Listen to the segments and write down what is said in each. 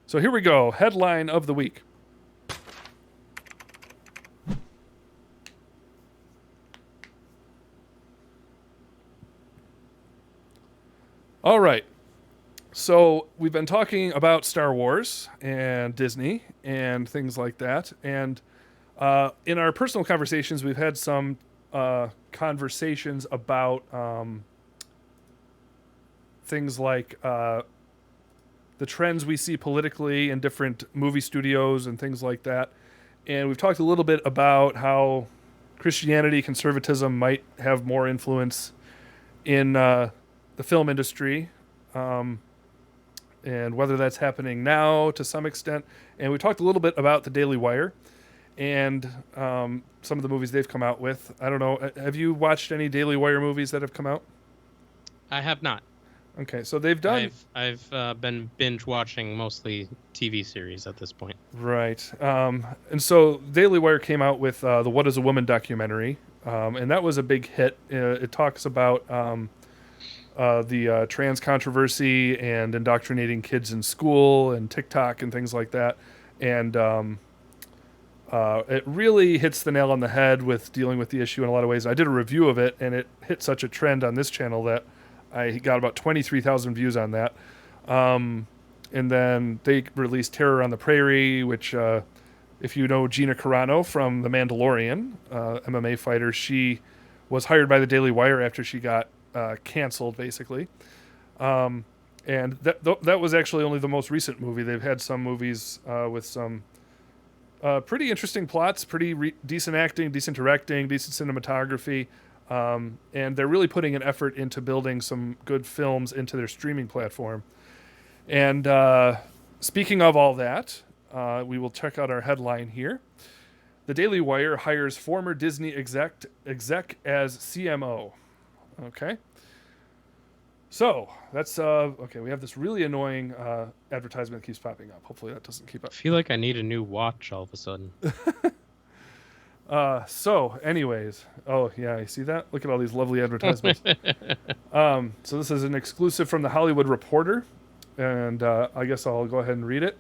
So here we go. Headline of the week. All right. So we've been talking about Star Wars and Disney and things like that. And in our personal conversations, we've had some conversations about things like the trends we see politically in different movie studios and things like that. And we've talked a little bit about how Christianity, conservatism might have more influence in the film industry, um, and whether that's happening now to some extent. And we talked a little bit about the Daily Wire and some of the movies they've come out with. I don't know. Have you watched any Daily Wire movies that have come out? I have not. Okay, so they've done I've been binge watching mostly TV series at this point. right, and so Daily Wire came out with the "What Is a Woman" documentary, and that was a big hit. It talks about the trans controversy and indoctrinating kids in school and TikTok and things like that, and it really hits the nail on the head with dealing with the issue in a lot of ways. I did a review of it, and it hit such a trend on this channel that I got about 23,000 views on that. And then they released Terror on the Prairie, which, if you know Gina Carano from The Mandalorian, MMA fighter, she was hired by the Daily Wire after she got canceled, basically. And that was actually only the most recent movie. They've had some movies with some pretty interesting plots, pretty decent acting, decent directing, decent cinematography. And they're really putting an effort into building some good films into their streaming platform. And speaking of all that, we will check out our headline here. The Daily Wire hires former Disney exec as CMO. Okay. So that's okay. We have this really annoying advertisement that keeps popping up. Hopefully that doesn't keep up. I feel like I need a new watch all of a sudden. So, anyways, oh yeah, you see that? Look at all these lovely advertisements. So this is an exclusive from the Hollywood Reporter, and I guess I'll go ahead and read it.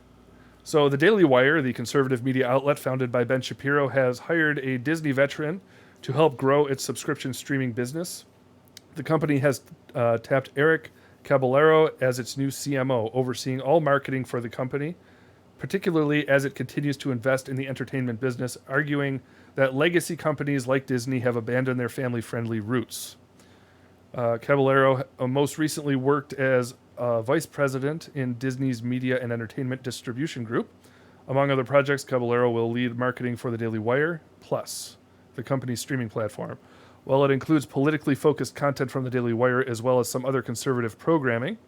So the Daily Wire, the conservative media outlet founded by Ben Shapiro, has hired a Disney veteran to help grow its subscription streaming business. The company has tapped Eric Caballero as its new CMO, overseeing all marketing for the company, particularly as it continues to invest in the entertainment business, arguing that legacy companies like Disney have abandoned their family-friendly roots. Caballero most recently worked as vice president in Disney's Media and Entertainment Distribution Group. Among other projects, Caballero will lead marketing for the Daily Wire Plus, the company's streaming platform. While it includes politically focused content from the Daily Wire as well as some other conservative programming,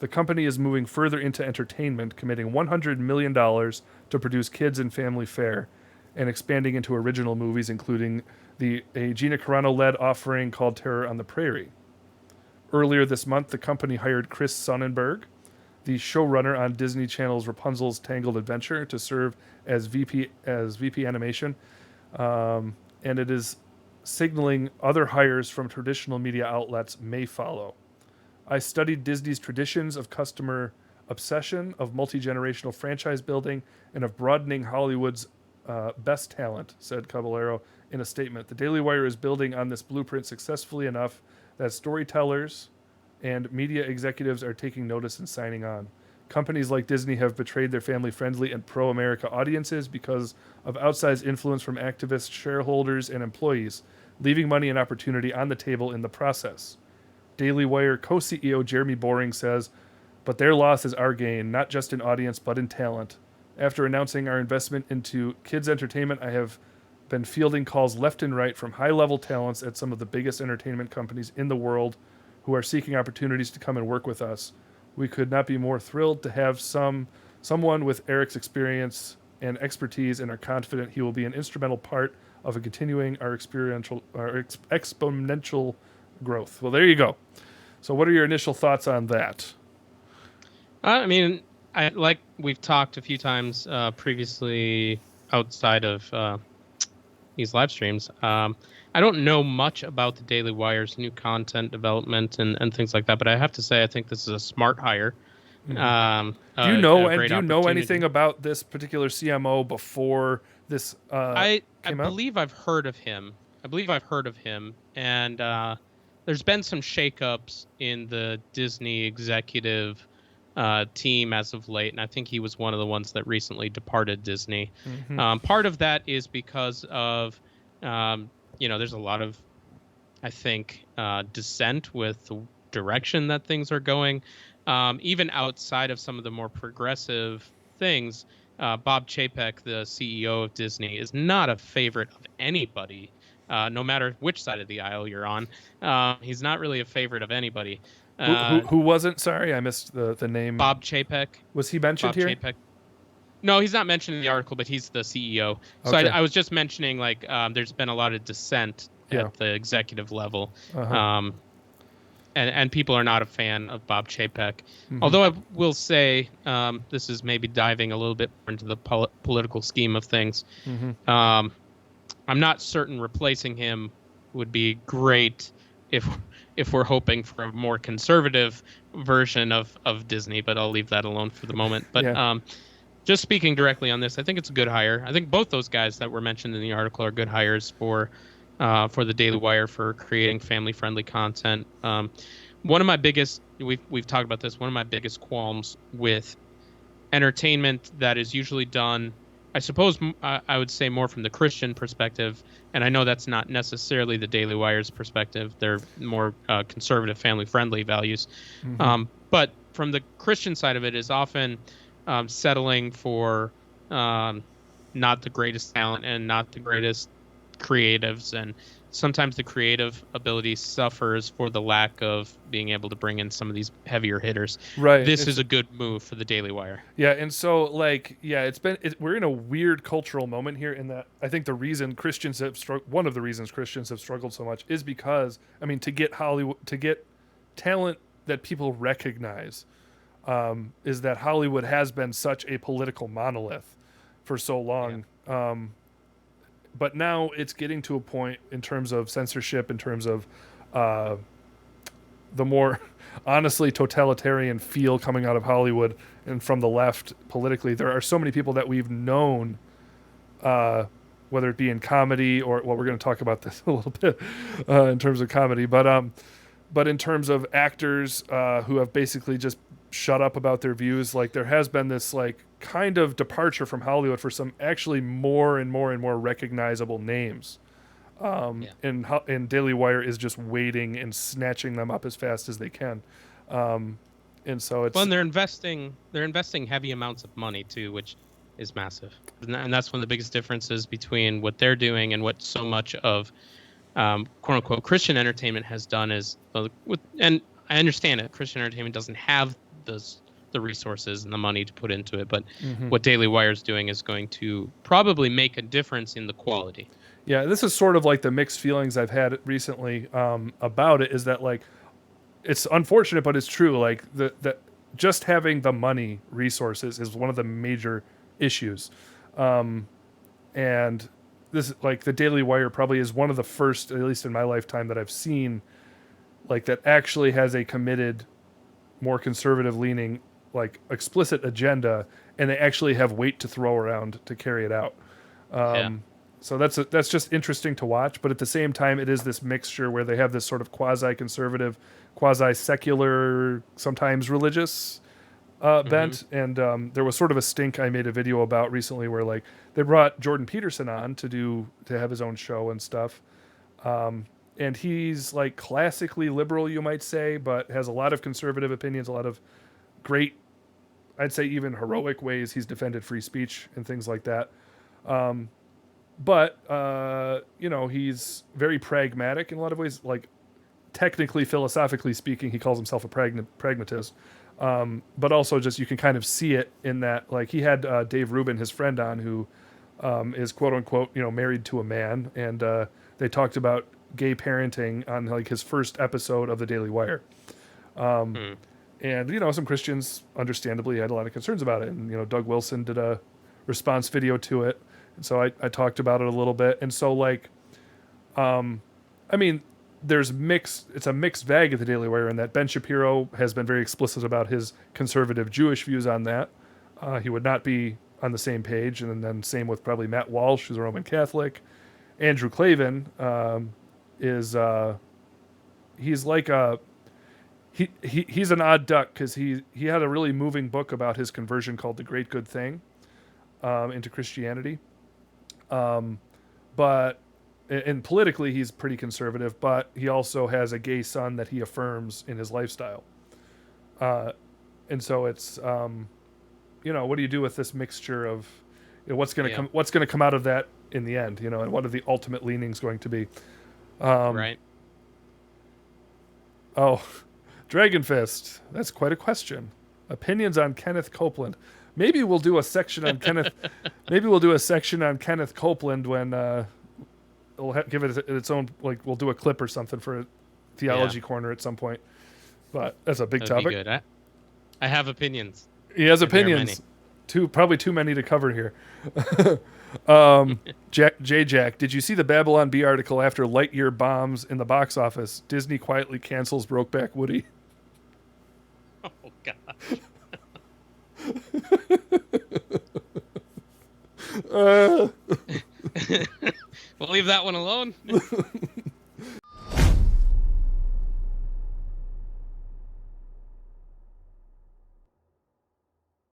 the company is moving further into entertainment, committing $100 million to produce kids and family fare, and expanding into original movies, including a Gina Carano-led offering called Terror on the Prairie. Earlier this month, the company hired Chris Sonnenberg, the showrunner on Disney Channel's Rapunzel's Tangled Adventure, to serve as VP animation, and it is signaling other hires from traditional media outlets may follow. I studied Disney's traditions of customer obsession, of multi-generational franchise building, and of broadening Hollywood's best talent, said Caballero in a statement. The Daily Wire is building on this blueprint successfully enough that storytellers and media executives are taking notice and signing on. Companies like Disney have betrayed their family-friendly and pro-America audiences because of outsized influence from activists, shareholders, and employees, leaving money and opportunity on the table in the process. Daily Wire co-CEO Jeremy Boring says, but their loss is our gain, not just in audience, but in talent. After announcing our investment into kids entertainment, I have been fielding calls left and right from high-level talents at some of the biggest entertainment companies in the world who are seeking opportunities to come and work with us. We could not be more thrilled to have someone with Eric's experience and expertise, and are confident he will be an instrumental part of a continuing our exponential growth. Well, there you go. So, what are your initial thoughts on that? I mean, like we've talked a few times previously outside of these live streams. I don't know much about the Daily Wire's new content development and things like that, but I have to say I think this is a smart hire. Mhm. A great Do you know anything opportunity. about this particular CMO before this I came out? believe I've heard of him. I believe I've heard of him, and there's been some shakeups in the Disney executive team as of late, and I think he was one of the ones that recently departed Disney. Hmm. Part of that is because of, there's a lot of, I think, dissent with the direction that things are going. Even outside of some of the more progressive things, Bob Chapek, the CEO of Disney, is not a favorite of anybody, no matter which side of the aisle you're on. He's not really a favorite of anybody. Who wasn't? Sorry, I missed the name. Bob Chapek. Was he mentioned Bob here? Chapek. No, he's not mentioned in the article, but he's the CEO. So Okay. I was just mentioning like there's been a lot of dissent Yeah. at the executive level. Uh-huh. Um, and people are not a fan of Bob Chapek. Hmm. Although I will say, this is maybe diving a little bit more into the political scheme of things. Hmm. Um, I'm not certain replacing him would be great if we're hoping for a more conservative version of Disney, but I'll leave that alone for the moment. But Yeah. just speaking directly on this, I think it's a good hire. I think both those guys that were mentioned in the article are good hires for the Daily Wire for creating family-friendly content. One of my biggest we've talked about this. One of my biggest qualms with entertainment that is usually done, I suppose, I would say more from the Christian perspective, and I know that's not necessarily the Daily Wire's perspective. They're more conservative, family-friendly values. Hmm. But from the Christian side of it is often settling for um, not the greatest talent and not the greatest creatives, and sometimes the creative ability suffers for the lack of being able to bring in some of these heavier hitters. Right. This is a good move for the Daily Wire. Yeah, and so like yeah, we're in a weird cultural moment here in that I think the reason Christians have one of the reasons Christians have struggled so much is because I mean to get talent that people recognize is that Hollywood has been such a political monolith for so Yeah. long. But now it's getting to a point in terms of censorship, in terms of uh, the more honestly totalitarian feel coming out of Hollywood and from the left politically. There are so many people that we've known, uh, whether it be in comedy or well, we're going to talk about this a little bit in terms of comedy, but in terms of actors who have basically just shut up about their views, like there has been this like kind of departure from Hollywood for some actually more and more and more recognizable names. Yeah. And Daily Wire is just waiting and snatching them up as fast as they can. Um, and so Well, it's and they're investing heavy amounts of money too, which is massive. And that's one of the biggest differences between what they're doing and what so much of quote unquote Christian entertainment has done is and I understand it. Christian entertainment doesn't have the resources and the money to put into it, but mhm. what Daily Wire is doing is going to probably make a difference in the quality. Yeah, this is sort of like the mixed feelings I've had recently about it. Is that like it's unfortunate, but it's true. Like the just having the money resources is one of the major issues, and this like the Daily Wire probably is one of the first, at least in my lifetime, that I've seen like that actually has a committed, more conservative leaning, like explicit agenda, and they actually have weight to throw around to carry it out. Yeah. So that's just interesting to watch. But at the same time, it is this mixture where they have this sort of quasi-conservative, quasi-secular, sometimes religious Hmm. bent. And there was sort of a stink I made a video about recently where like they brought Jordan Peterson on to have his own show and stuff. And he's like classically liberal, you might say, but has a lot of conservative opinions, a lot of great, I'd say even heroic ways he's defended free speech and things like that. But he's very pragmatic in a lot of ways. Like technically, philosophically speaking, he calls himself a pragmatist. But also, just you can kind of see it in that, like he had Dave Rubin, his friend, on who is quote unquote, married to a man, and they talked about gay parenting on like his first episode of the Daily Wire. Mm. And some Christians understandably had a lot of concerns about it, and Doug Wilson did a response video to it, and so I talked about it a little bit, and so like I mean it's a mixed bag at the Daily Wire in that Ben Shapiro has been very explicit about his conservative Jewish views on that. He would not be on the same page, and then same with probably Matt Walsh, who's a Roman Catholic. Andrew Klavan is he's like a he's an odd duck because he had a really moving book about his conversion called The Great Good Thing into Christianity. But and politically he's pretty conservative, but he also has a gay son that he affirms in his lifestyle. And so it's what do you do with this mixture of what's going to come out of that in the end, and what are the ultimate leanings going to be? Right. Oh, Dragon Fist. That's quite a question. Opinions on Kenneth Copeland. Maybe we'll do a section on Kenneth. Maybe we'll do a section on Kenneth Copeland when we'll give it its own. Like we'll do a clip or something for a theology corner at some point. But that's a big That'd topic. be good. I have opinions. He has opinions. Probably too many to cover here. Jack, did you see the Babylon Bee article after Lightyear bombs in the box office? Disney quietly cancels Brokeback Woody. Oh gosh. We'll We'll leave that one alone.